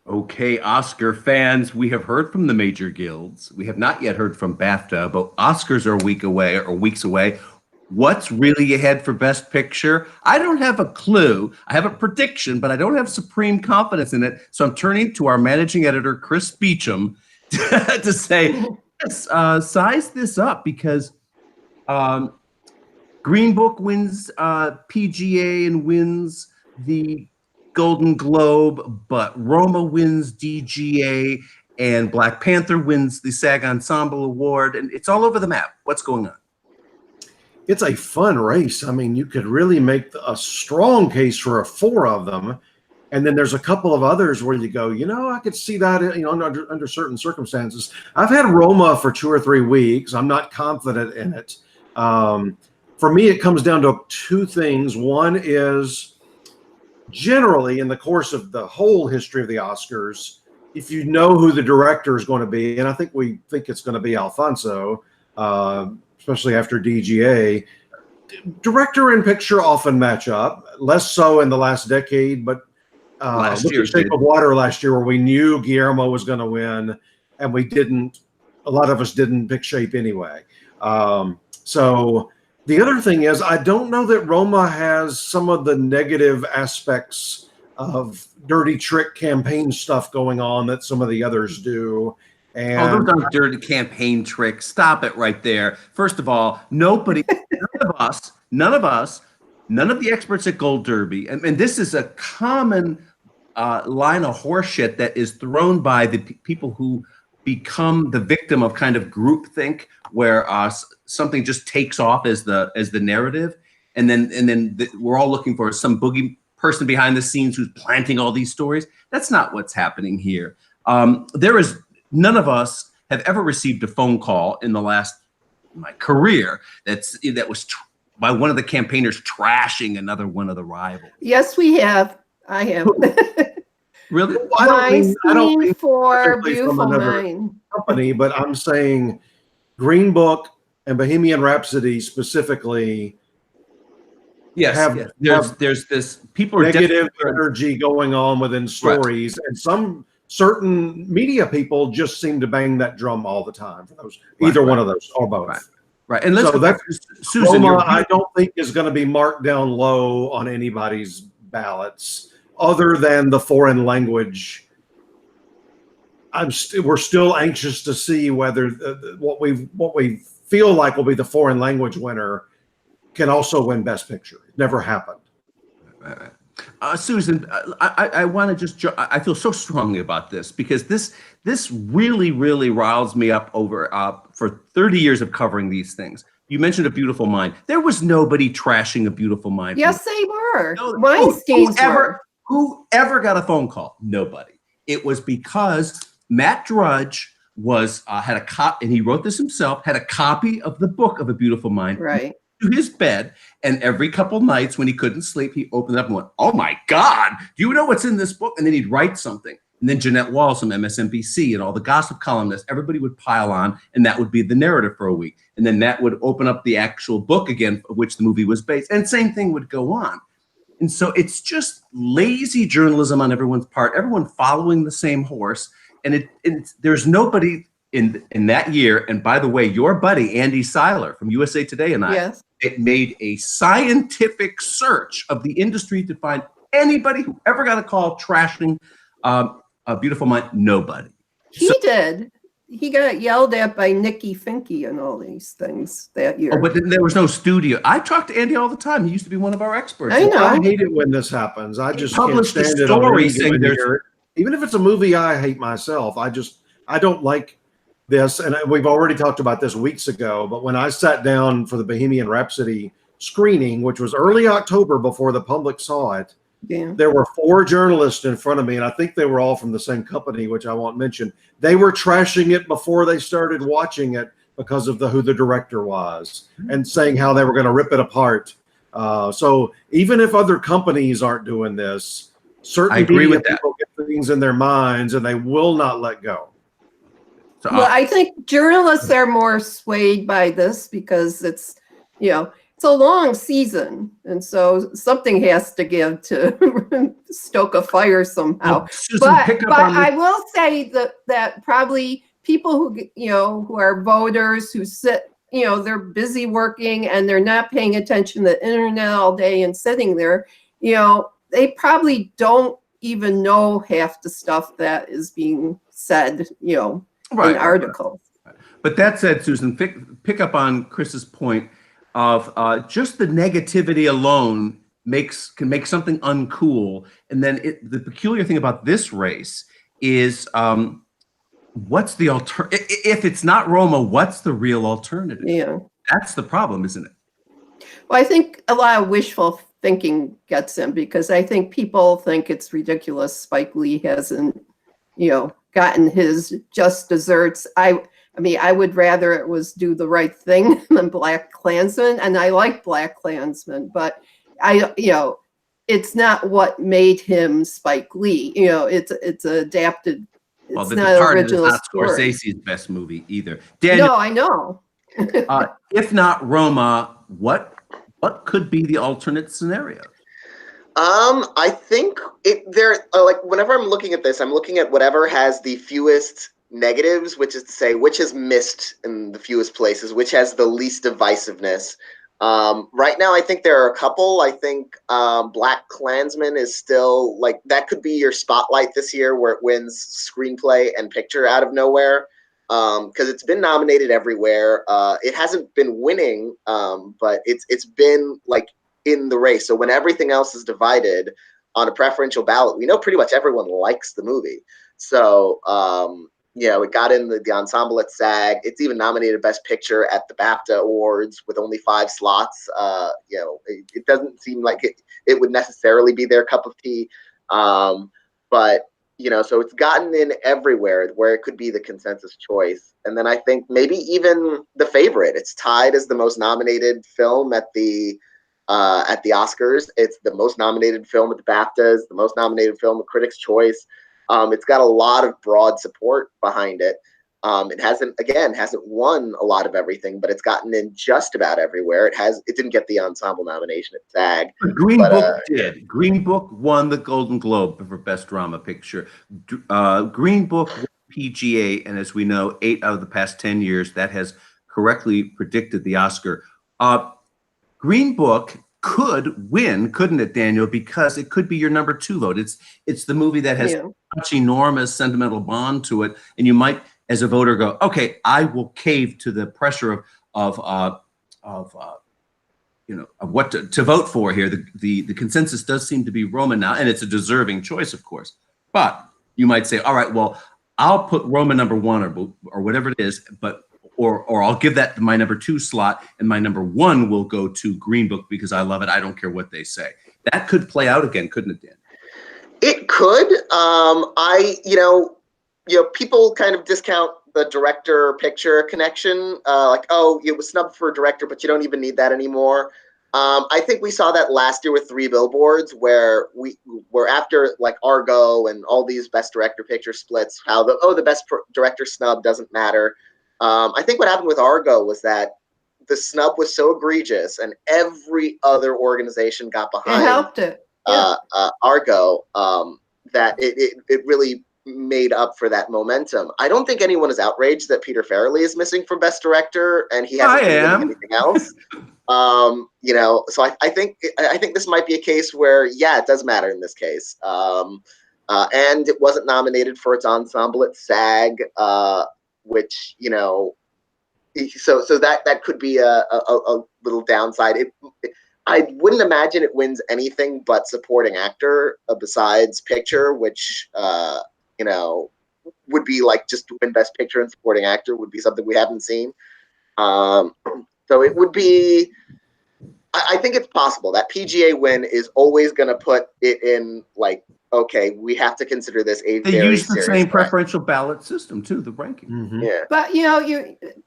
Okay, Oscar fans, we have heard from the major guilds. We have not yet heard from BAFTA, but Oscars are a week away or weeks away. What's really ahead for Best Picture? I don't have a clue. I have a prediction, but I don't have supreme confidence in it. So I'm turning to our managing editor, Chris Beachum, to say, yes, size this up because Green Book wins PGA and wins the Golden Globe, but Roma wins DGA and Black Panther wins the SAG Ensemble Award, and it's all over the map. What's going on? It's a fun race. I mean, you could really make a strong case for four of them. And then there's a couple of others where you go, I could see that, under certain circumstances. I've had Roma for 2 or 3 weeks. I'm not confident in it. For me, it comes down to two things. One is generally in the course of the whole history of the Oscars, if you know who the director is going to be, and I think we think it's going to be Alfonso, especially after DGA, director and picture often match up, less so in the last decade, but Last year, Shape of Water last year, where we knew Guillermo was going to win, and a lot of us didn't pick Shape anyway. So the other thing is, I don't know that Roma has some of the negative aspects of dirty trick campaign stuff going on that some of the others do. And those aren't dirty campaign tricks. Stop it right there. First of all, none of the experts at Gold Derby, and this is a common line of horseshit that is thrown by the people who become the victim of kind of groupthink, where something just takes off as the narrative, and then we're all looking for some boogie person behind the scenes who's planting all these stories. That's not what's happening here. None of us have ever received a phone call in my career that was by one of the campaigners trashing another one of the rivals. Yes, we have. I have. Really? Well, I don't mean for Beautiful Mind company, but I'm saying Green Book and Bohemian Rhapsody specifically. Yes, there's this people are negative energy going on within stories, right. And some certain media people just seem to bang that drum all the time for those, either one of those or both. Right. And let's so that's Susan. Roma, I don't think is going to be marked down low on anybody's ballots, other than the foreign language. We're still anxious to see whether what we feel like will be the foreign language winner can also win Best Picture. It never happened. Right. Susan, I want to I feel so strongly about this because this really, really riles me up over for 30 years of covering these things. You mentioned A Beautiful Mind. There was nobody trashing A Beautiful Mind. Yes, they were. Weinstein's whoever got a phone call? Nobody. It was because Matt Drudge had a copy, and he wrote this himself, had a copy of the book of A Beautiful Mind. Right. To his bed, and every couple nights when he couldn't sleep, he opened it up and went, "Oh my God, do you know what's in this book?" And then he'd write something. And then Jeanette Walls from MSNBC and all the gossip columnists, everybody would pile on, and that would be the narrative for a week. And then that would open up the actual book again, of which the movie was based. And same thing would go on. And so it's just lazy journalism on everyone's part, everyone following the same horse. And there's nobody in that year. And by the way, your buddy, Andy Seiler from USA Today and I, it made a scientific search of the industry to find anybody who ever got a call trashing A Beautiful Mind. Nobody. He did. He got yelled at by Nikki Finke and all these things that year. Oh, but then there was no studio. I talk to Andy all the time. He used to be one of our experts. I know. I hate it when this happens. I just published can't stand a story saying even if it's a movie I hate myself, I don't like this. And we've already talked about this weeks ago, but when I sat down for the Bohemian Rhapsody screening, which was early October before the public saw it, there were 4 journalists in front of me, and I think they were all from the same company, which I won't mention. They were trashing it before they started watching it because of who the director was and saying how they were going to rip it apart. So even if other companies aren't doing this, certain media people get things in their minds and they will not let go. Well, I think journalists are more swayed by this because it's it's a long season, and so something has to give to stoke a fire somehow. Well, Susan, But I will say that probably people who are voters who sit, they're busy working and they're not paying attention to the internet all day and sitting there, they probably don't even know half the stuff that is being said, in articles. Right. But that said, Susan, pick up on Chris's point of just the negativity alone can make something uncool. And then the peculiar thing about this race is what's the alternative? If it's not Roma, what's the real alternative? Yeah. That's the problem, isn't it? Well, I think a lot of wishful thinking gets him, because I think people think it's ridiculous Spike Lee hasn't, gotten his just desserts. I mean, I would rather it was Do the Right Thing than Black Klansman, and I like Black Klansman, but it's not what made him Spike Lee. It's adapted. It's well, The not Departed original is not story. Scorsese's best movie either. Daniel, No, I know. if not Roma, what could be the alternate scenario? I think whenever I'm looking at this, I'm looking at whatever has the fewest negatives, which is to say, which has missed in the fewest places, which has the least divisiveness. Right now, I think there are a couple. I think Black Klansman is still that could be your spotlight this year, where it wins screenplay and picture out of nowhere, because it's been nominated everywhere. It hasn't been winning, but it's been in the race. So when everything else is divided on a preferential ballot, we know pretty much everyone likes the movie. So it got in the ensemble at SAG. It's even nominated Best Picture at the BAFTA Awards with only 5 slots. It doesn't seem like it would necessarily be their cup of tea. But so it's gotten in everywhere where it could be the consensus choice. And then I think maybe even The Favorite. It's tied as the most nominated film at the Oscars. It's the most nominated film at the BAFTAs, the most nominated film at Critics' Choice. It's got a lot of broad support behind it. It hasn't won a lot of everything, but it's gotten in just about everywhere. It didn't get the ensemble nomination at SAG. But Green Book did. Green Book won the Golden Globe for Best Drama Picture. Green Book won PGA, and as we know, 8 out of the past 10 years, that has correctly predicted the Oscar. Green Book could win, couldn't it, Daniel? Because it could be your number 2 vote. It's the movie that has such enormous sentimental bond to it, and you might, as a voter, go, okay, I will cave to the pressure of what to vote for here. The consensus does seem to be Roma now, and it's a deserving choice, of course. But you might say, all right, well, I'll put Roma number 1 or whatever it is, but or I'll give that my number 2 slot, and my number 1 will go to Green Book because I love it. I don't care what they say. That could play out again, couldn't it, Dan? It could. People kind of discount the director picture connection. It was snubbed for a director, but you don't even need that anymore. I think we saw that last year with 3 Billboards, where were after Argo and all these best director picture splits, how the best director snub doesn't matter. I think what happened with Argo was that the snub was so egregious, and every other organization got behind. It helped it. Yeah. Argo, that it really made up for that momentum. I don't think anyone is outraged that Peter Farrelly is missing from Best Director, and he hasn't done anything else. So I think this might be a case where, it does matter in this case. And it wasn't nominated for its ensemble at SAG, which, so that could be a little downside. I wouldn't imagine it wins anything but supporting actor besides picture, which, would be just to win Best Picture and supporting actor would be something we haven't seen. So it would be, I think it's possible that PGA win is always going to put it in okay, we have to consider this a They use the same preferential ballot system too, the ranking. Mm-hmm. Yeah. But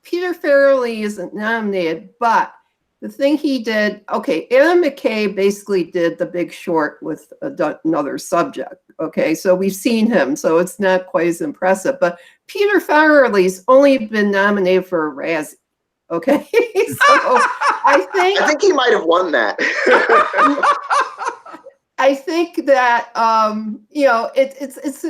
Peter Farrelly isn't nominated, but the thing he did, Adam McKay basically did The Big Short with another subject. Okay, so we've seen him, so it's not quite as impressive. But Peter Farrelly's only been nominated for a Razzie. Okay, so I think he might have won that. I think that it's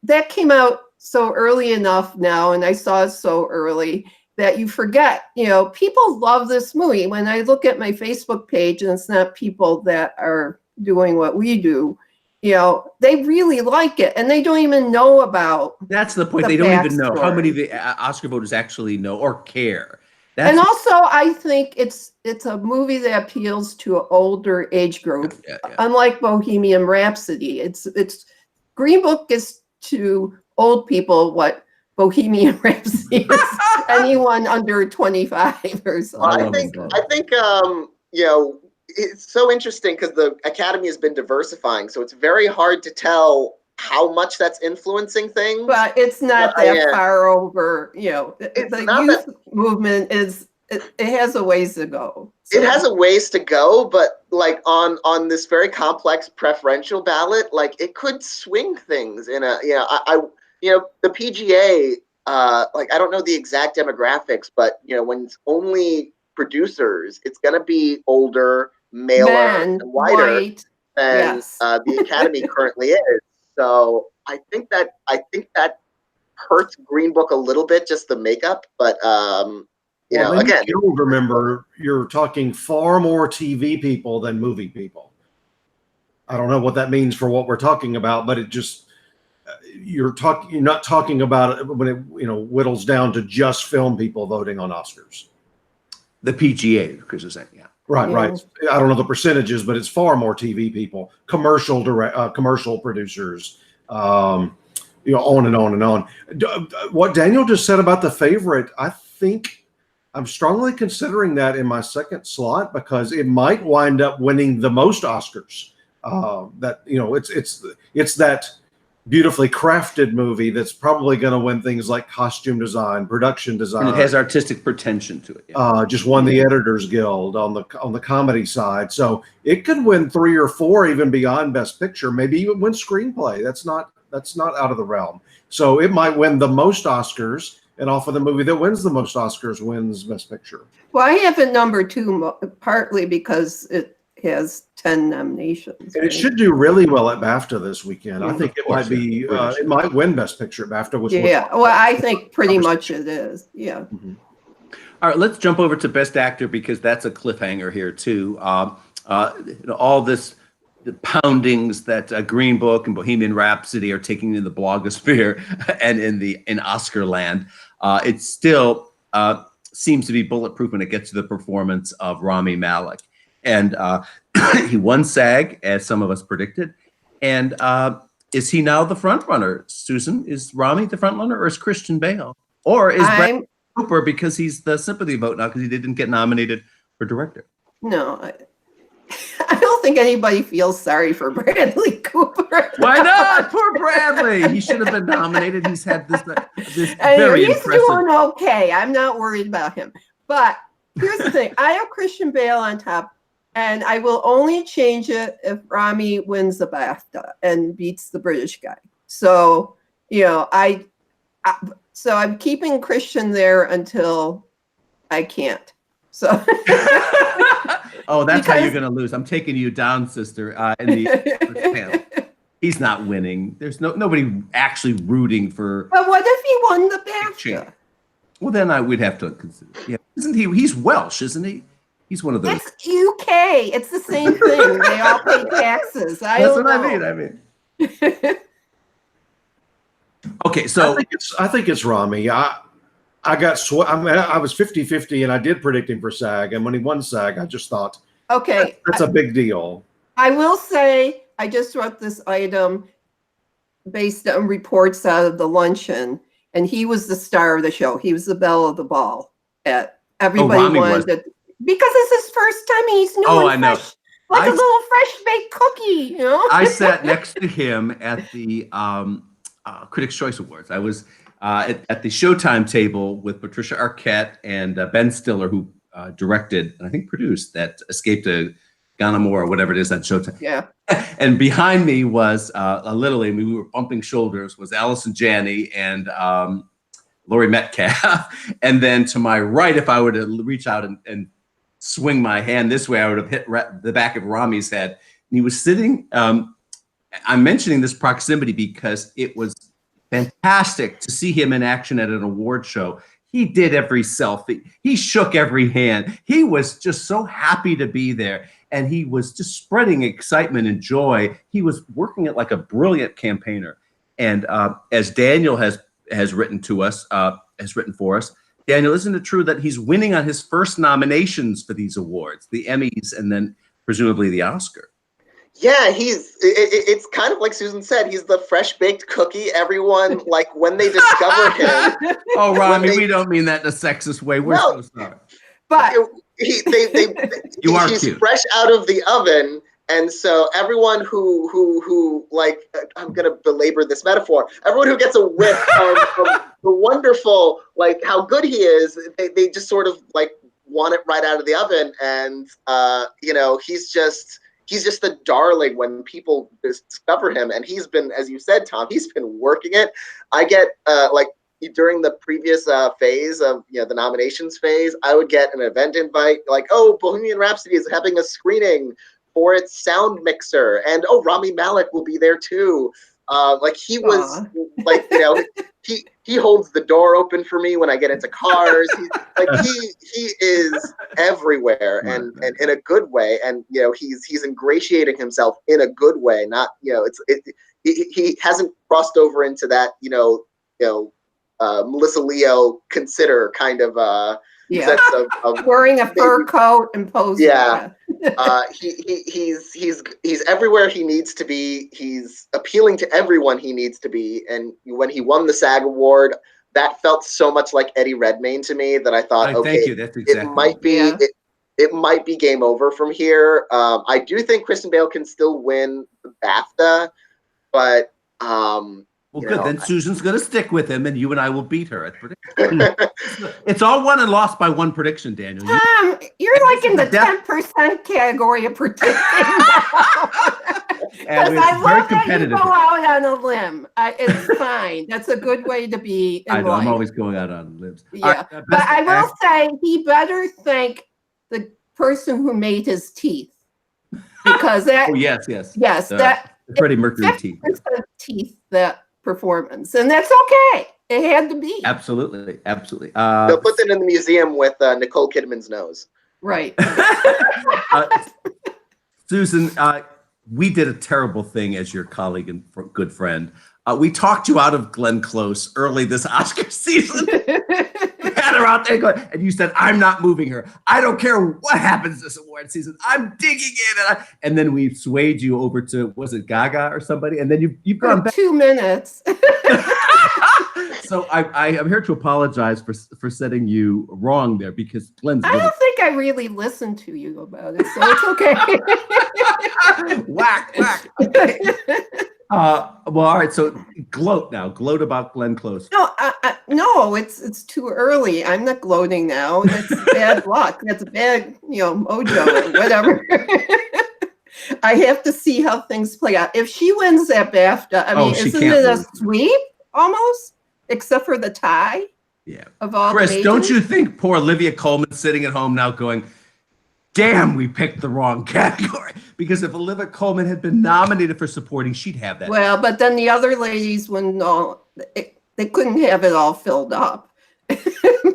that came out so early enough now, and I saw it so early that you forget. People love this movie. When I look at my Facebook page, and it's not people that are doing what we do, they really like it, and they don't even know about. That's the point. They don't even know how many of the Oscar voters actually know or care. And also, I think it's a movie that appeals to an older age group, unlike Bohemian Rhapsody. It's Green Book is to old people what Bohemian Rhapsody is anyone under 25 or so. I think it's so interesting because the Academy has been diversifying, so it's very hard to tell how much that's influencing things. But it's not far over. The youth movement it has a ways to go. So. It has a ways to go, but like on this very complex preferential ballot, like it could swing things in a the PGA. Like I don't know the exact demographics, but when it's only producers, it's going to be older, maler, and whiter than the Academy currently is. So I think that hurts Green Book a little bit, just the makeup. But again, you'll remember you're talking far more TV people than movie people. I don't know what that means for what we're talking about, but it just you're not talking about it when it whittles down to just film people voting on Oscars. The PGA, Chris is saying, Right. I don't know the percentages, but it's far more TV people, commercial producers, on and on and on. What Daniel just said about The Favorite, I think I'm strongly considering that in my second slot because it might wind up winning the most Oscars. It's that beautifully crafted movie that's probably going to win things like costume design, production design. And it has artistic pretension to it. Just won the Editors Guild on the comedy side. So it could win 3 or 4 even beyond Best Picture, maybe even win screenplay. That's not out of the realm. So it might win the most Oscars, and off of the movie that wins the most Oscars wins Best Picture. Well, I have it number 2 partly because it has 10 nominations. And it should do really well at BAFTA this weekend. I think it might be it might win Best Picture at BAFTA. Well, I think pretty much it is. Yeah. Mm-hmm. All right, let's jump over to Best Actor because that's a cliffhanger here too. All this the poundings that Green Book and Bohemian Rhapsody are taking in the blogosphere and in Oscar land. It still seems to be bulletproof when it gets to the performance of Rami Malek. And he won SAG, as some of us predicted. And is he now the front runner? Susan, is Rami the front runner, or is Christian Bale, or is Bradley Cooper because he's the sympathy vote now because he didn't get nominated for director? No, I don't think anybody feels sorry for Bradley Cooper. Why not? Poor Bradley. He should have been nominated. He's had this very he's impressive. Doing okay. I'm not worried about him, but. Here's the thing. I have Christian Bale on top, and I will only change it if Rami wins the BAFTA and beats the British guy. So, I'm keeping Christian there until I can't. So. Oh, that's how you're going to lose. I'm taking you down, sister, in the panel. He's not winning. There's nobody actually rooting for. But what if he won the BAFTA? Well, then we'd have to consider. Yeah, isn't he? He's Welsh, isn't he? He's one of those. It's UK. It's the same thing. They all pay taxes. That's what I mean. Okay, so I think it's Rami. I was 50-50, and I did predict him for SAG. And when he won SAG, I just thought, okay, that's a big deal. I will say, I just wrote this item based on reports out of the luncheon. And he was the star of the show. He was the belle of the ball. Everybody wanted it because it's his first time. He's new and I know. fresh, like a little fresh baked cookie. I sat next to him at the Critics' Choice Awards. I was at the Showtime table with Patricia Arquette and Ben Stiller, who directed and I think produced that Escape to Ganamore or whatever it is at Showtime. Yeah. And behind me was literally, we were bumping shoulders, was Allison Janney and Laurie Metcalf. And then to my right, if I were to reach out and swing my hand this way, I would have hit the back of Rami's head. And he was sitting, I'm mentioning this proximity because it was fantastic to see him in action at an award show. He did every selfie. He shook every hand. He was just so happy to be there. And he was just spreading excitement and joy. He was working it like a brilliant campaigner. And as Daniel has written to us, has written for us, Daniel, isn't it true that he's winning on his first nominations for these awards, the Emmys, and then presumably the Oscar? Yeah, it's kind of like Susan said, he's the fresh baked cookie. Everyone, like when they discover him. Oh, Rami, we don't mean that in a sexist way. We're so sorry. But he's cute. fresh out of the oven. And so everyone who like, I'm going to belabor this metaphor, everyone who gets a whiff of the wonderful, like how good he is, they just sort of like want it right out of the oven. And, he's just the darling when people discover him. And he's been, as you said, Tom, he's been working it. I get during the previous phase of the nominations phase, I would get an event invite like, oh, Bohemian Rhapsody is having a screening for its sound mixer, and Rami Malek will be there too. He was like, he holds the door open for me when I get into cars. He is everywhere and in a good way. And he's ingratiating himself in a good way. Not he hasn't crossed over into that Melissa Leo consider kind of sense of wearing a fur coat and posing. Yeah. He's everywhere he needs to be. He's appealing to everyone he needs to be. And when he won the SAG award, that felt so much like Eddie Redmayne to me that I thought, okay, thank you. That's exactly it might be game over from here. I do think Christian Bale can still win the BAFTA, but well, good. Then Susan's going to stick with him, and you and I will beat her at prediction. It's all won and lost by one prediction, Daniel. You're like in the 10% category of predicting. Because I love that you go out on a limb. It's fine. That's a good way to be in I know. life. I'm always going out on limbs. Yeah, but I will say he better thank the person who made his teeth, because that. Oh yes. That Freddie Mercury teeth. That performance, and that's okay. It had to be. Absolutely. They'll put that in the museum with Nicole Kidman's nose. Right. Susan, we did a terrible thing as your colleague and good friend. We talked you out of Glenn Close early this Oscar season. Had her out there going, and you said, I'm not moving her. I don't care what happens this award season. I'm digging in. And then we swayed you over to, was it Gaga or somebody? And then you've gone back. 2 minutes. So I am here to apologize for setting you wrong there, because Glenn's. I don't think I really listened to you about it, so it's okay. Whack. Okay. Well, all right. So gloat about Glenn Close. No, it's too early. I'm not gloating now. That's bad luck. That's bad, mojo or whatever. I have to see how things play out. If she wins that BAFTA, isn't it a sweep almost, except for the tie? Yeah. Of all Chris, the don't you think poor Olivia Colman sitting at home now going, damn, we picked the wrong category? Because if Olivia Colman had been nominated for supporting, she'd have that. Well, but then the other ladies wouldn't all, they couldn't have it all filled up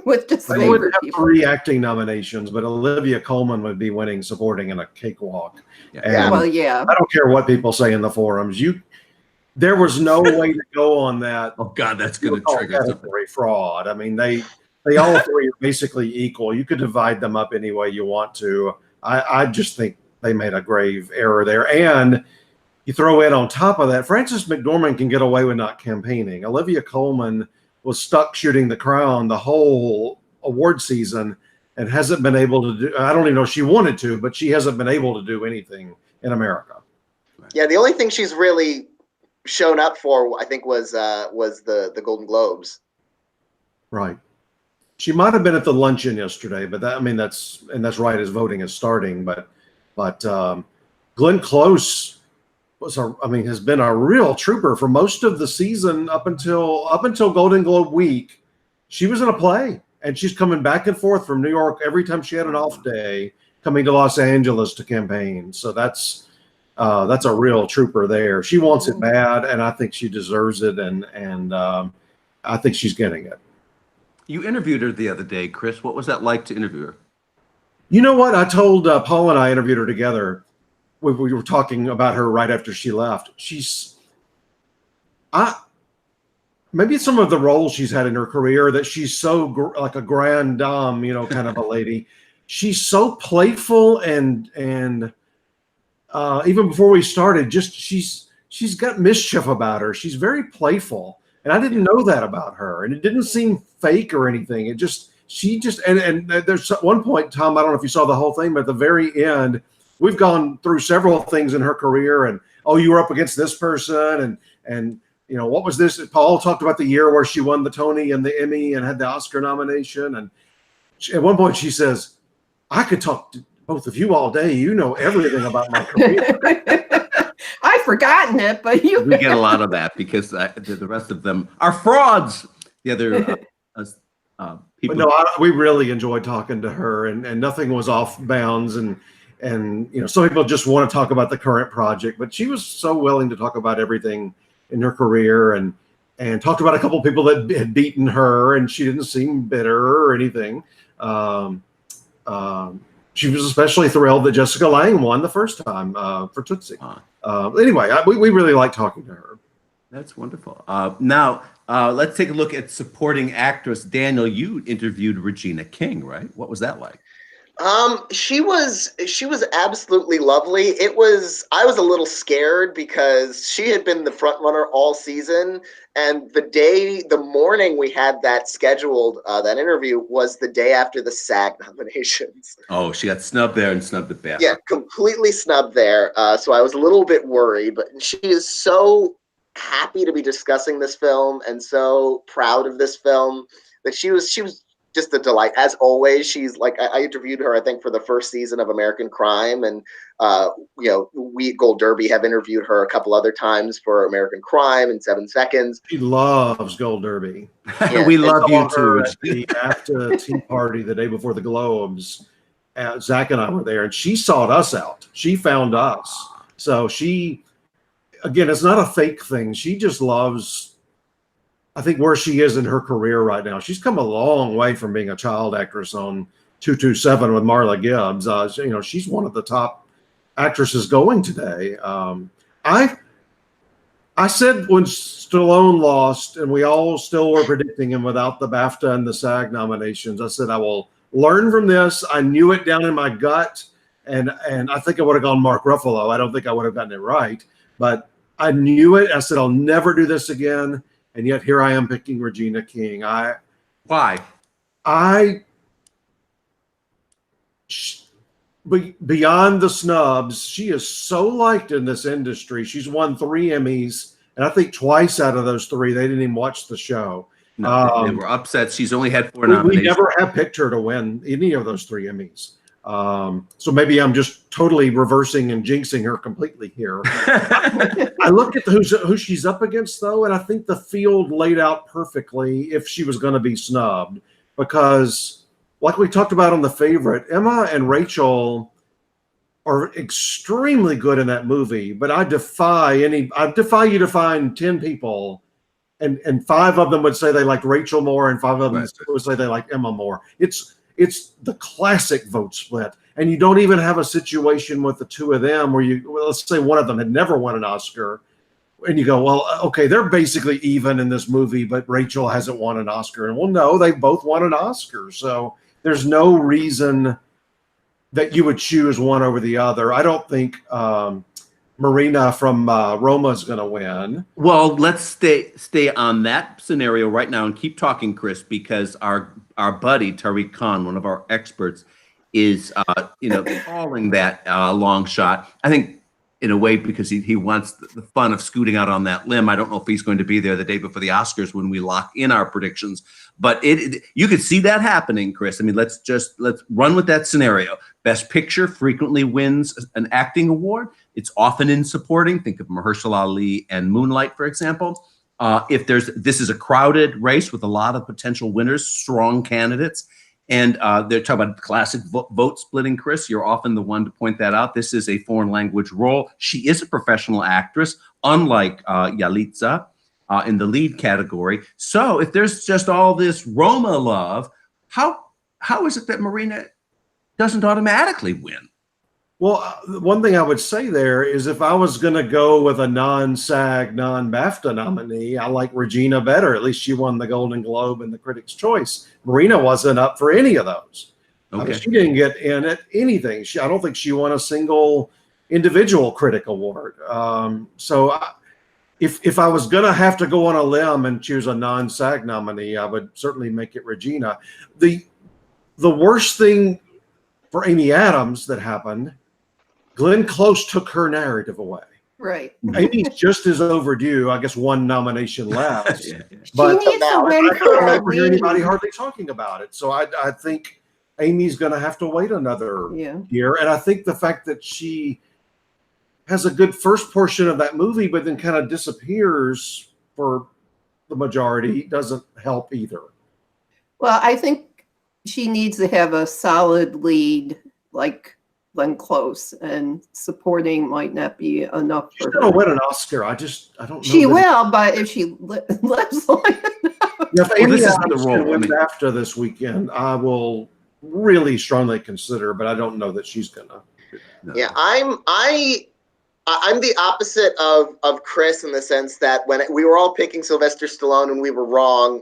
with just they would favorite have people. 3 acting nominations, but Olivia Colman would be winning supporting in a cakewalk. Yeah. And Well, yeah. I don't care what people say in the forums. There was no way to go on that. Oh God, that's going to trigger something. Category fraud. I mean, they all 3 are basically equal. You could divide them up any way you want to. I just think they made a grave error there. And you throw in on top of that, Frances McDormand can get away with not campaigning. Olivia Colman was stuck shooting the crown the whole award season and hasn't been able to do, I don't even know if she wanted to, but she hasn't been able to do anything in America. Yeah, the only thing she's really shown up for, I think, was the Golden Globes. Right. She might have been at the luncheon yesterday, but that's right as voting is starting. But Glenn Close has been a real trooper for most of the season up until Golden Globe week. she was in a play, and she's coming back and forth from New York every time she had an off day, coming to Los Angeles to campaign. So that's a real trooper there. She wants it bad, and I think she deserves it, and I think she's getting it. You interviewed her the other day, Chris. What was that like to interview her? You know what? I told Paul and I interviewed her together. We were talking about her right after she left. Maybe it's some of the roles she's had in her career that she's so like a grande dame, kind of a lady. She's so playful and even before we started, just she's got mischief about her. She's very playful, and I didn't know that about her, and it didn't seem fake or anything. And there's one point, Tom, I don't know if you saw the whole thing, but at the very end, we've gone through several things in her career, and you were up against this person, and what was this? Paul talked about the year where she won the Tony and the Emmy and had the Oscar nomination, and at one point she says, "I could talk to both of you all day. You know everything about my career." I've forgotten it, but we get a lot of that because the rest of them are frauds. The other people. But no, we really enjoyed talking to her, and nothing was off bounds, and some people just want to talk about the current project, but she was so willing to talk about everything in her career, and talked about a couple of people that had beaten her, and she didn't seem bitter or anything. She was especially thrilled that Jessica Lange won the first time for Tootsie. Anyway, we really like talking to her. That's wonderful. Now, let's take a look at supporting actress. Daniel, you interviewed Regina King, right? What was that like? She was absolutely lovely. I was a little scared because she had been the front runner all season, and the morning we had that scheduled, that interview was the day after the SAG nominations. Oh, she got snubbed there and snubbed at bad. Yeah, completely snubbed there. So I was a little bit worried, but she is so happy to be discussing this film and so proud of this film that she was just a delight as always. She's like, I interviewed her, I think, for the first season of American Crime, and we at Gold Derby have interviewed her a couple other times for American Crime in 7 Seconds. She loves Gold Derby. Yeah, we love you too. At the AFTA tea party the day before the Globes, Zach and I were there, and she sought us out. She found us. So again, it's not a fake thing. She just loves, I think, where she is in her career right now. She's come a long way from being a child actress on 227 with Marla Gibbs. She's one of the top actresses going today. I said when Stallone lost, and we all still were predicting him without the BAFTA and the SAG nominations, I said, I will learn from this. I knew it down in my gut, and I think I would have gone Mark Ruffalo. I don't think I would have gotten it right, but I knew it. I said, I'll never do this again. And yet here I am picking Regina King. Why? Beyond the snubs, she is so liked in this industry. She's won 3 Emmys, and I think twice out of those 3, they didn't even watch the show. No, they were upset. She's only had 4 nominations. We never have picked her to win any of those 3 Emmys. So maybe I'm just totally reversing and jinxing her completely here. I look at who she's up against, though, and I think the field laid out perfectly if she was going to be snubbed, because like we talked about on The Favorite, Emma and Rachel are extremely good in that movie, but I defy you to find 10 people and 5 of them would say they liked Rachel more and 5 of them would say they like Emma more. It's the classic vote split. And you don't even have a situation with the 2 of them where let's say one of them had never won an Oscar, and you go, well, okay, they're basically even in this movie, but Rachel hasn't won an Oscar. And well, no, they both won an Oscar. So there's no reason that you would choose one over the other. I don't think Marina from Roma is going to win. Well, let's stay on that scenario right now and keep talking, Chris, because our buddy Tariq Khan, one of our experts, is calling that a long shot. I think in a way because he wants the fun of scooting out on that limb. I don't know if he's going to be there the day before the Oscars when we lock in our predictions, but you could see that happening, Chris. I mean, let's run with that scenario. Best Picture frequently wins an acting award. It's often in supporting. Think of Mahershala Ali and Moonlight, for example. This is a crowded race with a lot of potential winners, strong candidates. And they're talking about classic vote splitting, Chris. You're often the one to point that out. This is a foreign language role. She is a professional actress, unlike Yalitza in the lead category. So if there's just all this Roma love, how is it that Marina doesn't automatically win? Well, one thing I would say there is if I was going to go with a non-SAG, non-BAFTA nominee, I like Regina better. At least she won the Golden Globe and the Critics' Choice. Marina wasn't up for any of those. Okay. I mean, she didn't get in at anything. I don't think she won a single individual critic award. If I was going to have to go on a limb and choose a non-SAG nominee, I would certainly make it Regina. The worst thing for Amy Adams that happened, Glenn Close took her narrative away. Right. Amy's just as overdue. I guess one nomination left. Yeah. But She needs to win I for don't her ever hear lead. anybody hardly talking about it. So I think Amy's going to have to wait another year. And I think the fact that she has a good first portion of that movie, but then kind of disappears for the majority doesn't help either. Well, I think she needs to have a solid lead like Glenn Close, and supporting might not be enough She's for going to her. win an Oscar. I don't know. She will, but if she lives long enough. If Amy this is Adams the role. can win BAFTA this weekend, I will really strongly consider, but I don't know that she's going to. No. Yeah, I'm the opposite of Chris in the sense that when we were all picking Sylvester Stallone and we were wrong,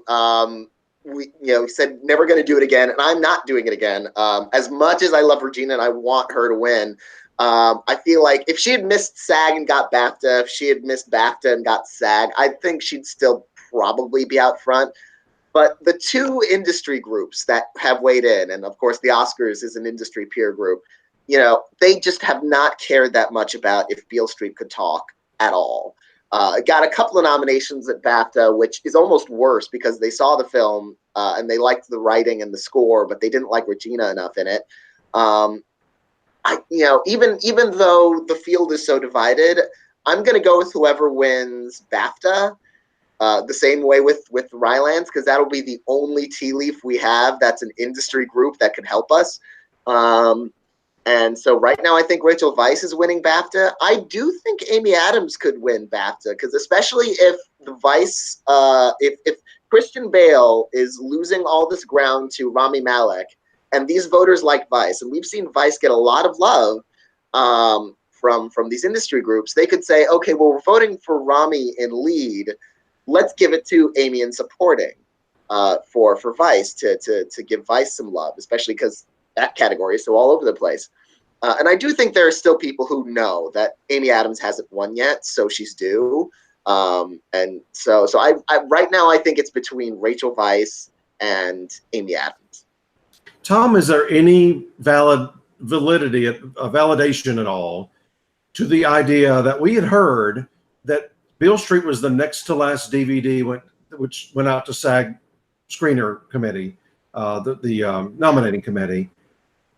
we said never going to do it again, and I'm not doing it again. As much as I love Regina and I want her to win, I feel like if she had missed SAG and got BAFTA, if she had missed BAFTA and got SAG, I think she'd still probably be out front. But the two industry groups that have weighed in, and of course the Oscars is an industry peer group, they just have not cared that much about if Beale Street could talk at all. Got a couple of nominations at BAFTA, which is almost worse because they saw the film and they liked the writing and the score, but they didn't like Regina enough in it. Even though the field is so divided, I'm going to go with whoever wins BAFTA. The same way with Rylance, because that'll be the only tea leaf we have that's an industry group that can help us. And so right now, I think Rachel Weisz is winning BAFTA. I do think Amy Adams could win BAFTA, because especially if the Weisz, if Christian Bale is losing all this ground to Rami Malek, and these voters like Weisz, and we've seen Weisz get a lot of love from these industry groups, they could say, okay, well, we're voting for Rami in lead. Let's give it to Amy in supporting for Weisz to give Weisz some love, especially because that category is so all over the place. And I do think there are still people who know that Amy Adams hasn't won yet, so she's due. And so I right now I think it's between Rachel Weisz and Amy Adams. Tom, is there any validity, validation at all to the idea that we had heard that Beale Street was the next to last DVD which went out to SAG screener committee, the nominating committee,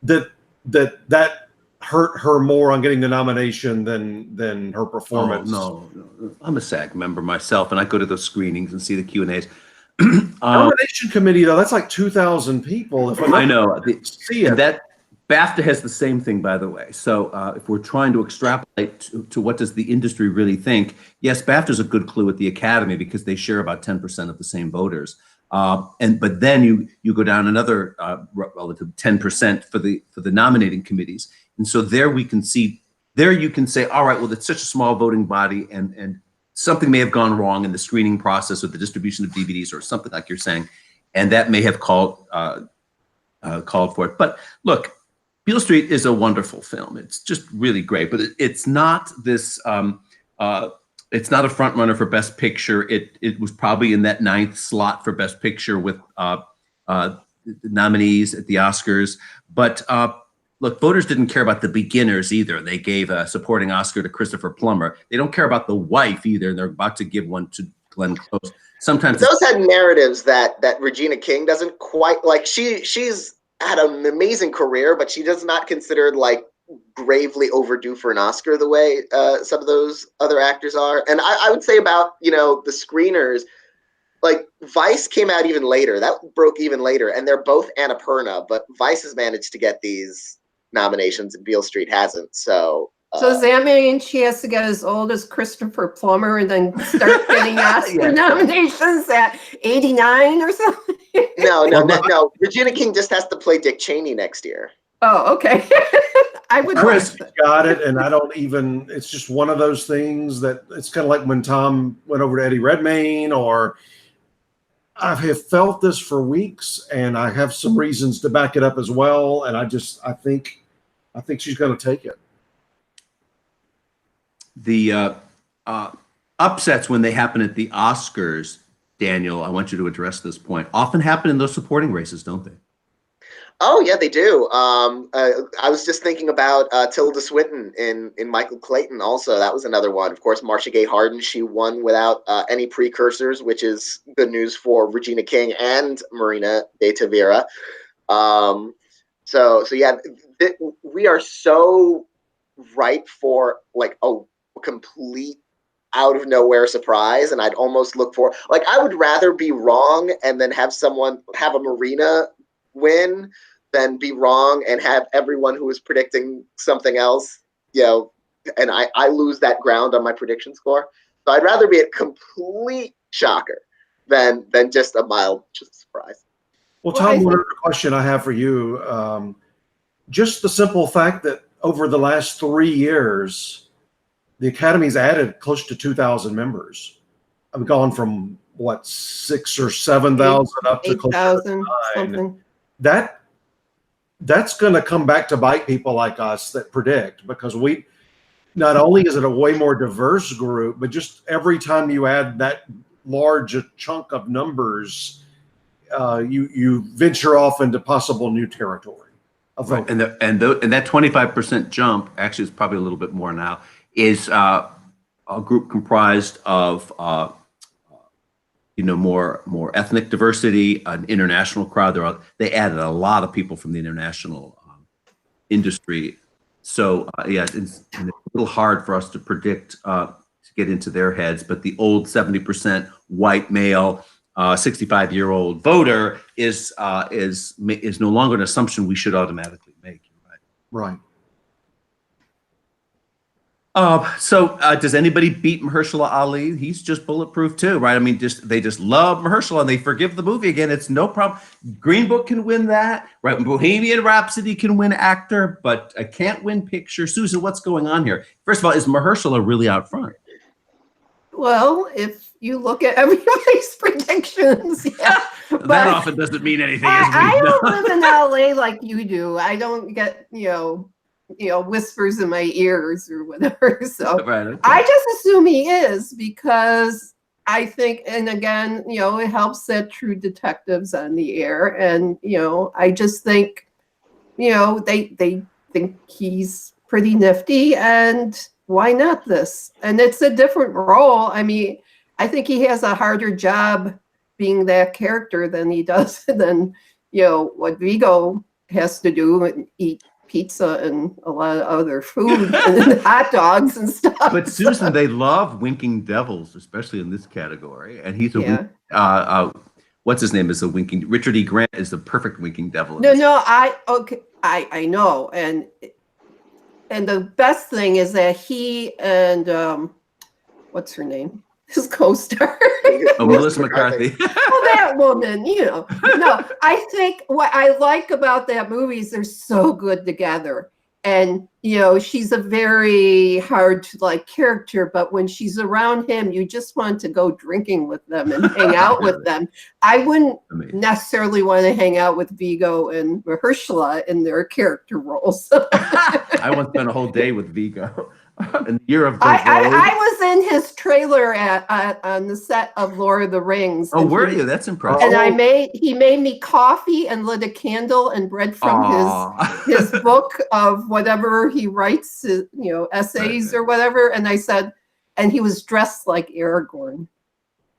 that hurt her more on getting the nomination than her performance? No. I'm a SAG member myself, and I go to those screenings and see the Q&As. Nomination committee, though, that's like 2,000 people. I know. See it. That BAFTA has the same thing, by the way. So if we're trying to extrapolate to what does the industry really think, yes, BAFTA is a good clue at the Academy because they share about 10% of the same voters. But then you go down another relative 10% for the nominating committees, and so there you can say, all right, well, it's such a small voting body, and something may have gone wrong in the screening process or the distribution of DVDs or something like you're saying, and that may have called for it. But look, Beale Street is a wonderful film. It's just really great, but it's not this. It's not a front runner for Best Picture. It was probably in that 9th slot for Best Picture with nominees at the Oscars. But look, voters didn't care about The Beginners either. They gave a supporting Oscar to Christopher Plummer. They don't care about The Wife either. They're about to give one to Glenn Close. Sometimes those had narratives that Regina King doesn't quite like. She's had an amazing career, but she does not considered like gravely overdue for an Oscar the way some of those other actors are. And I would say about, you know, the screeners, like Vice came out even later. That broke even later. And they're both Annapurna, but Vice has managed to get these nominations and Beale Street hasn't. So does that mean she has to get as old as Christopher Plummer and then start getting Oscar nominations at 89 or something? No. Regina King just has to play Dick Cheney next year. Oh, okay. I would. Chris got it, and I don't even. It's just one of those things that it's kind of like when Tom went over to Eddie Redmayne, or I have felt this for weeks, and I have some reasons to back it up as well. And I think she's going to take it. The upsets when they happen at the Oscars, Daniel, I want you to address this point, often happen in those supporting races, don't they? Oh, yeah, they do. I was just thinking about Tilda Swinton in Michael Clayton also. That was another one. Of course, Marcia Gay Harden, she won without any precursors, which is good news for Regina King and Marina de Tavira. So yeah, we are so ripe for like a complete out of nowhere surprise, and I'd almost look for, like, I would rather be wrong and then have a Marina win than be wrong and have everyone who is predicting something else, you know, and I lose that ground on my prediction score. So I'd rather be a complete shocker than just a mild surprise. Well, Tom, one other question I have for you, just the simple fact that over the last 3 years, the Academy's added close to 2,000 members. I've gone from what, 6,000 or 7,000 up to close to 9,000. That's going to come back to bite people like us that predict, because we not only is it a way more diverse group, but just every time you add that large a chunk of numbers, you venture off into possible new territory. Right. And that 25% jump, actually is probably a little bit more now, is a group comprised of more ethnic diversity, an international crowd. They added a lot of people from the international industry. So it's a little hard for us to predict, to get into their heads. But the old 70% white male, 65-year-old voter is no longer an assumption we should automatically make. Right. So does anybody beat Mahershala Ali? He's just bulletproof too, right? I mean, they just love Mahershala and they forgive the movie again. It's no problem. Green Book can win that, right? Bohemian Rhapsody can win actor, but I can't win picture. Susan, what's going on here? First of all, is Mahershala really out front? Well, if you look at everybody's predictions, yeah. That often doesn't mean anything. I don't live in LA like you do. I don't get, whispers in my ears or whatever. So right, okay. I just assume he is, because I think, and again, it helps that True Detective's on the air. And, I just think, they think he's pretty nifty, and why not this? And it's a different role. I mean, I think he has a harder job being that character than he does than, what Viggo has to do and eat pizza and a lot of other food and hot dogs and stuff. But Susan, they love winking devils, especially in this category. And he's what's his name is a winking. Richard E. Grant is the perfect winking devil. I know. And the best thing is that he and what's her name? His co-star. Melissa McCarthy. That woman, No, I think what I like about that movie is they're so good together. And, she's a very hard to like character, but when she's around him, you just want to go drinking with them and hang out with them. I wouldn't necessarily want to hang out with Viggo and Mahershala in their character roles. I once spent a whole day with Viggo. In the year of I was in his trailer on the set of Lord of the Rings. Oh, were you? That's impressive. And he made me coffee and lit a candle and read from his book of whatever he writes, essays or whatever. And I said, and he was dressed like Aragorn.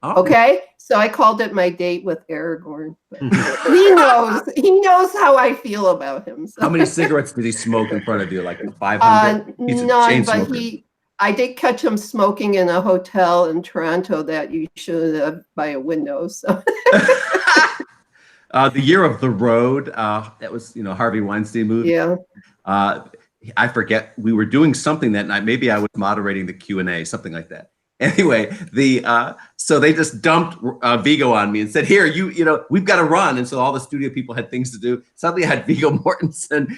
Oh. Okay, so I called it my date with Aragorn. But he knows how I feel about him. So. How many cigarettes did he smoke in front of you? Like 500? He's a None, chain but smoker. I did catch him smoking in a hotel in Toronto that you should have by a window. So. The Year of the Road, that was, Harvey Weinstein movie. Yeah. I forget, we were doing something that night. Maybe I was moderating the Q&A, something like that. Anyway, so they just dumped Viggo on me and said, here, we've got to run. And so all the studio people had things to do. Suddenly I had Viggo Mortensen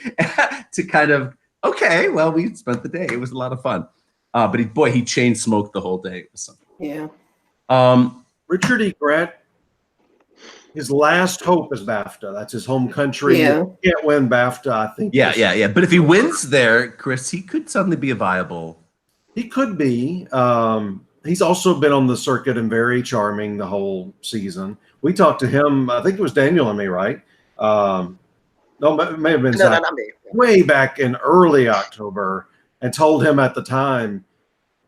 to kind of, okay, well, we spent the day. It was a lot of fun. But he chain smoked the whole day. It was something. Yeah. Richard E. Grant, his last hope is BAFTA. That's his home country. Yeah. He can't win BAFTA, I think. Yeah. But if he wins there, Chris, he could suddenly be a viable. He could be. He's also been on the circuit and very charming the whole season. We talked to him, I think it was Daniel and me, right? No, it may have been No, not me. way back in early October, and told him at the time,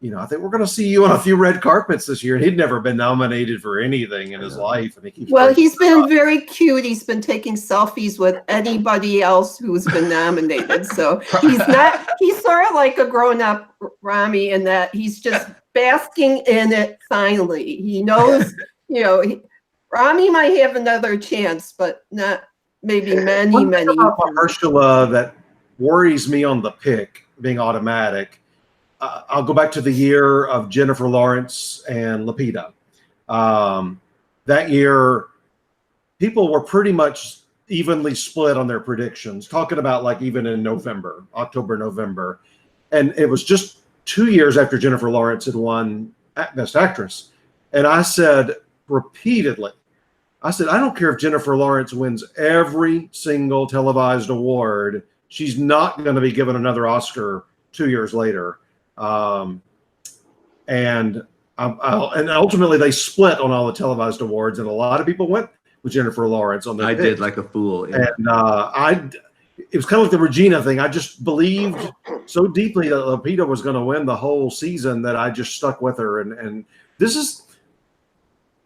I think we're going to see you on a few red carpets this year. And he'd never been nominated for anything in his life. And he's been very cute. He's been taking selfies with anybody else who's been nominated. So he's sort of like a grown-up Rami in that he's just basking in it finally. He knows, Rami might have another chance, but not maybe many. Mahershala that worries me on the pick being automatic. I'll go back to the year of Jennifer Lawrence and Lupita. That year, people were pretty much evenly split on their predictions, talking about like even in October, November. And it was just 2 years after Jennifer Lawrence had won Best Actress. And I said repeatedly, I don't care if Jennifer Lawrence wins every single televised award. She's not going to be given another Oscar 2 years later. And ultimately they split on all the televised awards, and a lot of people went with Jennifer Lawrence on their pick. Did like a fool. Yeah. And it was kind of like the Regina thing. I just believed so deeply that Lupita was going to win the whole season that I just stuck with her. And this is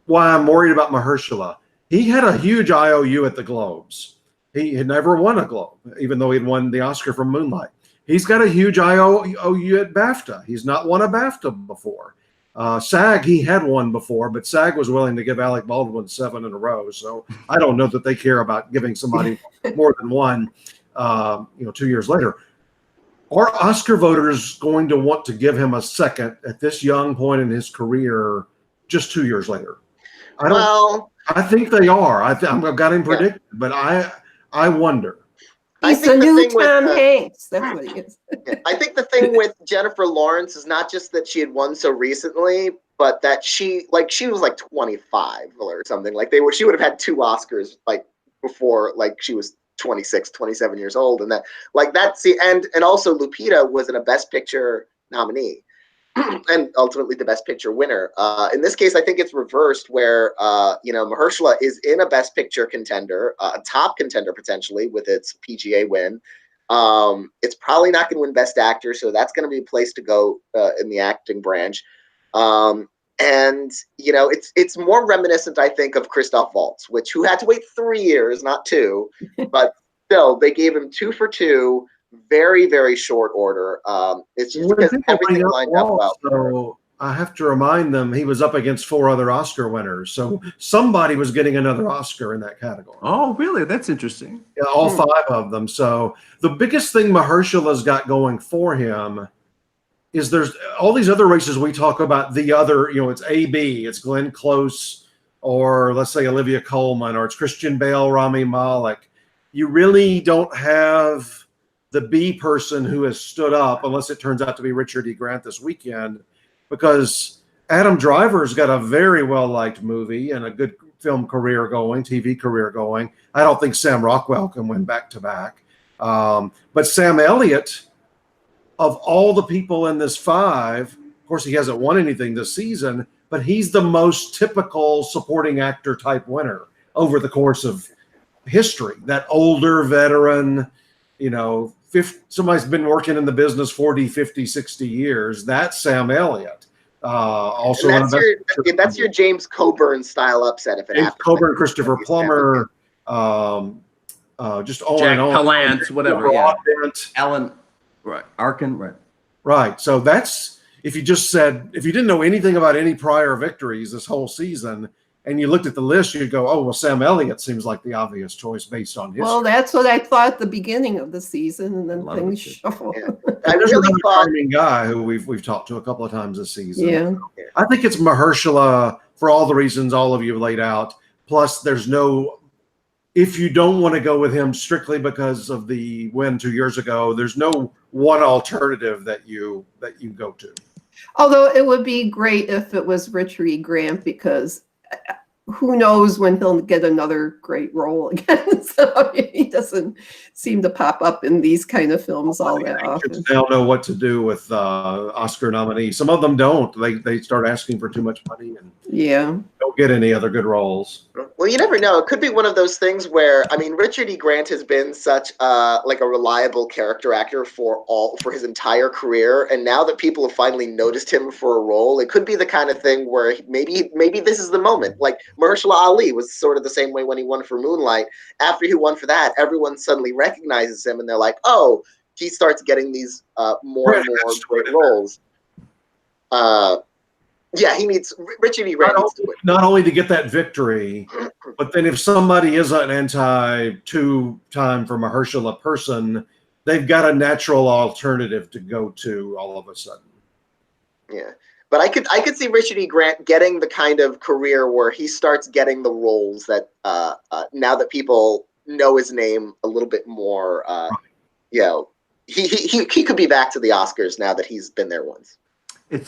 why I'm worried about Mahershala. He had a huge IOU at the Globes. He had never won a Globe, even though he'd won the Oscar for Moonlight. He's got a huge IOU at BAFTA. He's not won a BAFTA before. SAG, he had one before, but SAG was willing to give Alec Baldwin 7 in a row. So I don't know that they care about giving somebody more than one, 2 years later. Are Oscar voters going to want to give him a second at this young point in his career just 2 years later? I think they are. I've got him predicted, but I wonder. He's the new Tom Hanks. That's what he is. I think the thing with Jennifer Lawrence is not just that she had won so recently, but that she was like 25 or something. She would have had 2 Oscars before she was 26, 27 years old, and and also Lupita was in a Best Picture nominee. And ultimately the Best Picture winner. In this case, I think it's reversed where, Mahershala is in a Best Picture contender, a top contender potentially with its PGA win. It's probably not going to win Best Actor, so that's going to be a place to go in the acting branch. It's more reminiscent, I think, of Christoph Waltz, who had to wait 3 years, not 2, but still they gave him 2 for 2. Very, very short order. It's just because everything lined up well. So I have to remind them he was up against 4 other Oscar winners. So somebody was getting another Oscar in that category. Oh, really? That's interesting. Yeah, all 5 of them. So the biggest thing Mahershala's got going for him is there's all these other races we talk about. The other, it's AB, it's Glenn Close, or let's say Olivia Colman, or it's Christian Bale, Rami Malek. You really don't have the B person who has stood up, unless it turns out to be Richard E. Grant this weekend, because Adam Driver's got a very well-liked movie and a good film career going, TV career going. I don't think Sam Rockwell can win back-to-back. But Sam Elliott, of all the people in this 5, of course, he hasn't won anything this season, but he's the most typical supporting actor type winner over the course of history. That older veteran, somebody's been working in the business 40, 50, 60 years. That's Sam Elliott. Also, And that's your James Coburn style upset if it James happens. Coburn, Christopher Plummer, just on Jack and on. Palance, whatever. Yeah. Broadbent. Alan, right? Arkin, right? Right. So that's if you didn't know anything about any prior victories this whole season, and you looked at the list, you'd go, "Oh, well, Sam Elliott seems like the obvious choice based on history." Well, that's what I thought at the beginning of the season, and then things shuffle. Yeah. I really another thought charming guy who we've talked to a couple of times this season. Yeah. I think it's Mahershala for all the reasons all of you have laid out. Plus, there's no. If you don't want to go with him strictly because of the win 2 years ago, there's no one alternative that you go to. Although it would be great if it was Richard E. Grant, because who knows when he'll get another great role again. So he doesn't seem to pop up in these kind of films all that often. They don't know what to do with Oscar nominees. Some of them don't. They start asking for too much money and don't get any other good roles. Well, you never know. It could be one of those things where, I mean, Richard E. Grant has been such like a reliable character actor for his entire career, and now that people have finally noticed him for a role, it could be the kind of thing where maybe this is the moment. Like Mahershala Ali was sort of the same way when he won for Moonlight. After he won for that, everyone suddenly recognizes him, and they're like, "Oh, he starts getting these more and more great roles." Yeah, he needs Richard E. Grant. Not only to get that victory, but then if somebody is an anti-two-time for Mahershala person, they've got a natural alternative to go to all of a sudden. Yeah, but I could see Richard E. Grant getting the kind of career where he starts getting the roles that now that people know his name a little bit more. You know, he could be back to the Oscars now that he's been there once.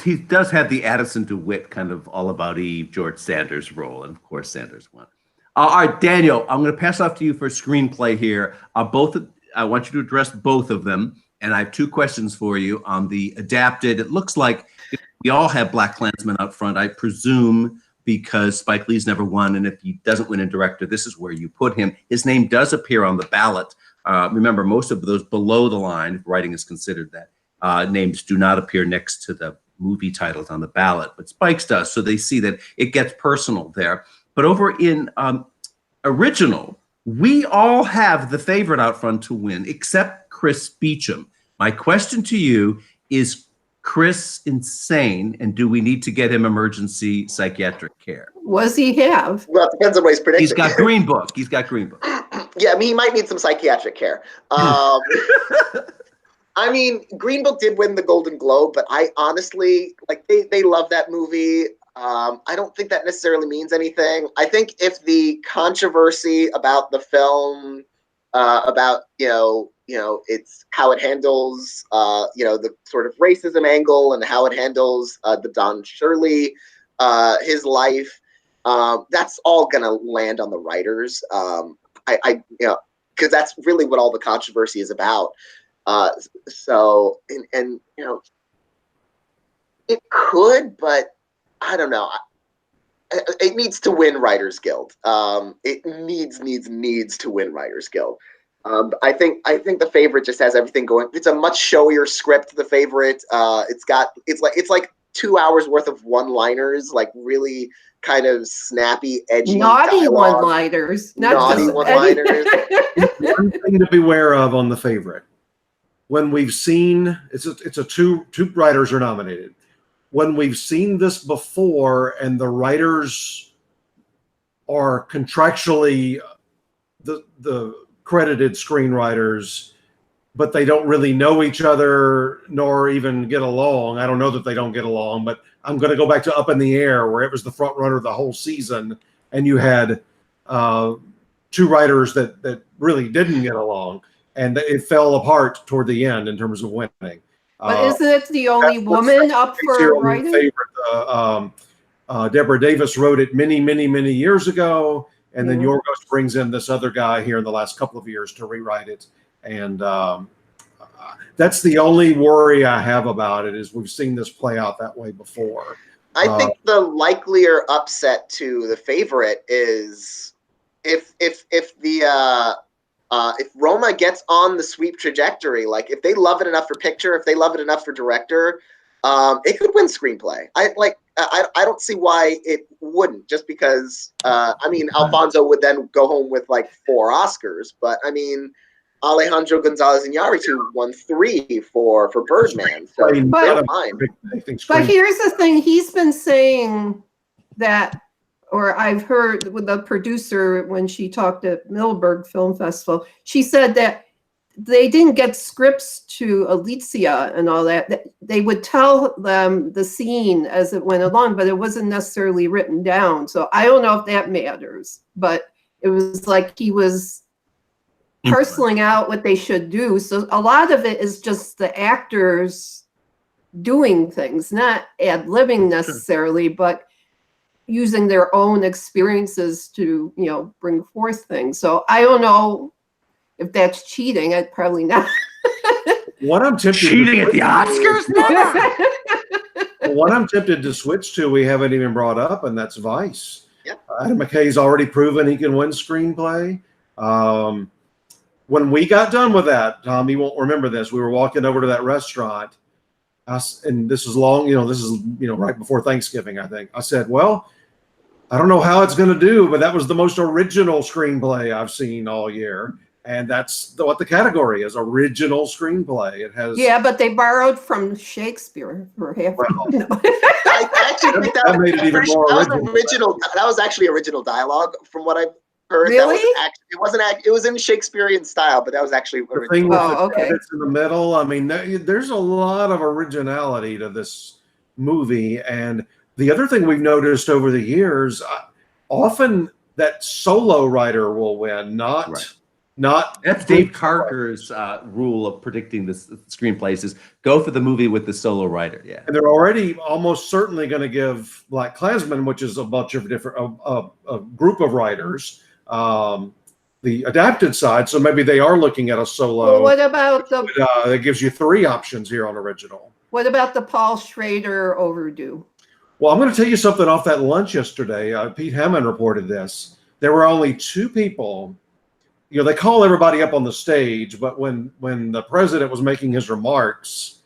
He does have the Addison DeWitt kind of all about Eve, George Sanders role, and of course Sanders won. All right, Daniel, I'm going to pass off to you for a screenplay here. I want you to address both of them, and I have two questions for you on the adapted. It looks like we all have Black Klansman up front, I presume, because Spike Lee's never won, and if he doesn't win in director, this is where you put him. His name does appear on the ballot. Remember, most of those below the line, if writing is considered that, names do not appear next to the movie titles on the ballot, but Spike's does, so they see that it gets personal there. But over in original, we all have the favorite out front to win, except Chris Beachum. My question to you is, Chris insane, and do we need to get him emergency psychiatric care? What does he have? Well, it depends on what he's predicting. He's got Green Book. Yeah, I mean, he might need some psychiatric care. I mean, Green Book did win the Golden Globe, but I honestly, like, they love that movie. I don't think that necessarily means anything. I think if the controversy about the film, about, it's how it handles, the sort of racism angle and how it handles the Don Shirley, his life, that's all going to land on the writers. Because that's really what all the controversy is about. It could, but I don't know. It needs to win Writers Guild. It needs to win Writers Guild. I think The Favorite just has everything going. It's a much showier script. The Favorite. It's like 2 hours worth of one-liners, like really kind of snappy, edgy, naughty dialogue. one-liners. Naughty one-liners. One thing to beware of on The Favorite. When we've seen it's a two writers are nominated. When we've seen this before, and the writers are contractually the credited screenwriters, but they don't really know each other nor even get along. I don't know that they don't get along, but I'm going to go back to Up in the Air, where it was the front runner the whole season, and you had two writers that really didn't get along. And it fell apart toward the end in terms of winning. But isn't it the only woman up for writing? Favorite. Deborah Davis wrote it many, many, many years ago, and then Yorgos brings in this other guy here in the last couple of years to rewrite it. And that's the only worry I have about it, is we've seen this play out that way before. I think the likelier upset to The Favorite is if Roma gets on the sweep trajectory, like if they love it enough for picture, if they love it enough for director, It could win screenplay. I don't see why it wouldn't, just because I mean, Alfonso would then go home with like 4 Oscars, but I mean, Alejandro Gonzalez Iñárritu won 3 for Birdman, so they're fine. But here's the thing: he's been saying that, or I've heard with the producer when she talked at Middleburg Film Festival, she said that they didn't get scripts to Alicia and all that. They would tell them the scene as it went along, but it wasn't necessarily written down. So I don't know if that matters, but it was like he was parceling out what they should do. So a lot of it is just the actors doing things, not ad-libbing necessarily, but using their own experiences to, you know, bring forth things. So I don't know if that's cheating. I'd probably not. What I'm tempted Cheating at the Oscars? What I'm tempted to switch to, we haven't even brought up, and that's Vice. Yep. Adam McKay's already proven he can win screenplay. When we got done with that, Tom, you won't remember this. We were walking over to that restaurant, and this is long, this is, right before Thanksgiving, I think. I said, well, I don't know how it's going to do, but that was the most original screenplay I've seen all year. And that's what the category is, original screenplay. It has. Yeah, but they borrowed from Shakespeare for half. Well, I actually think that made it even more original. That was actually original dialogue, from what I've heard. Really? It was in Shakespearean style, but that was actually the original. thing with Oh, the okay. credits in the middle. I mean, there's a lot of originality to this movie. And the other thing we've noticed over the years, often that solo writer will win, not. Right. That's Dave Carker's rule of predicting the screenplays is go for the movie with the solo writer. Yeah, and they're already almost certainly going to give Black Klansman, which is a bunch of different a group of writers, the adapted side. So maybe they are looking at a solo. Well, what about the? That gives you 3 options here on original. What about the Paul Schrader overdue? Well, I'm going to tell you something off that lunch yesterday. Pete Hammond reported this. There were only 2 people. They call everybody up on the stage, but when the president was making his remarks,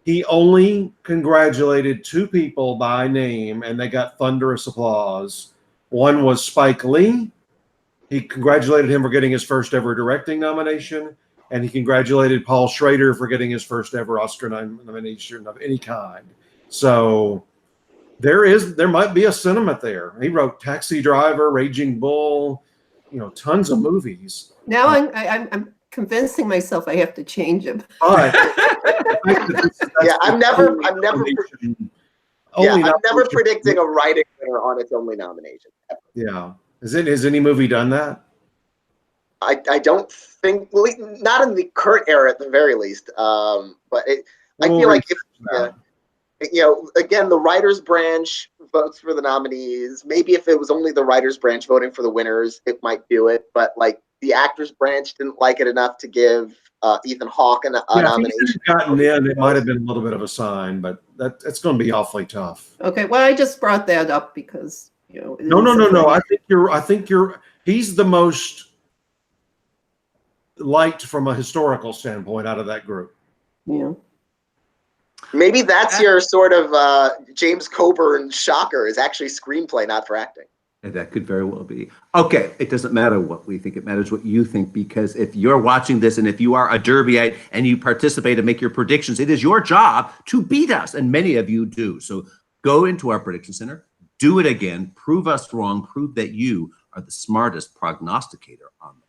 he only congratulated 2 people by name, and they got thunderous applause. One was Spike Lee. He congratulated him for getting his first ever directing nomination, and he congratulated Paul Schrader for getting his first ever Oscar nomination of any kind. So there might be a sentiment there. He wrote Taxi Driver, Raging Bull, tons of movies. Now I'm convincing myself I have to change him. But I'm never predicting a writing winner on its only nomination. Yeah. Has any movie done that? I don't think, not in the current era at the very least. But I feel like again, the writer's branch votes for the nominees. Maybe if it was only the writer's branch voting for the winners, it might do it. But like the actor's branch didn't like it enough to give Ethan Hawke a nomination. If he had gotten in, it might have been a little bit of a sign, but it's going to be awfully tough. Okay, well, I just brought that up because No. I think he's the most liked from a historical standpoint out of that group. Yeah. Maybe that's your sort of James Coburn shocker, is actually screenplay, not for acting. And that could very well be. Okay, it doesn't matter what we think. It matters what you think, because if you're watching this and if you are a Derbyite and you participate and make your predictions, it is your job to beat us, and many of you do. So go into our prediction center, do it again, prove us wrong, prove that you are the smartest prognosticator on the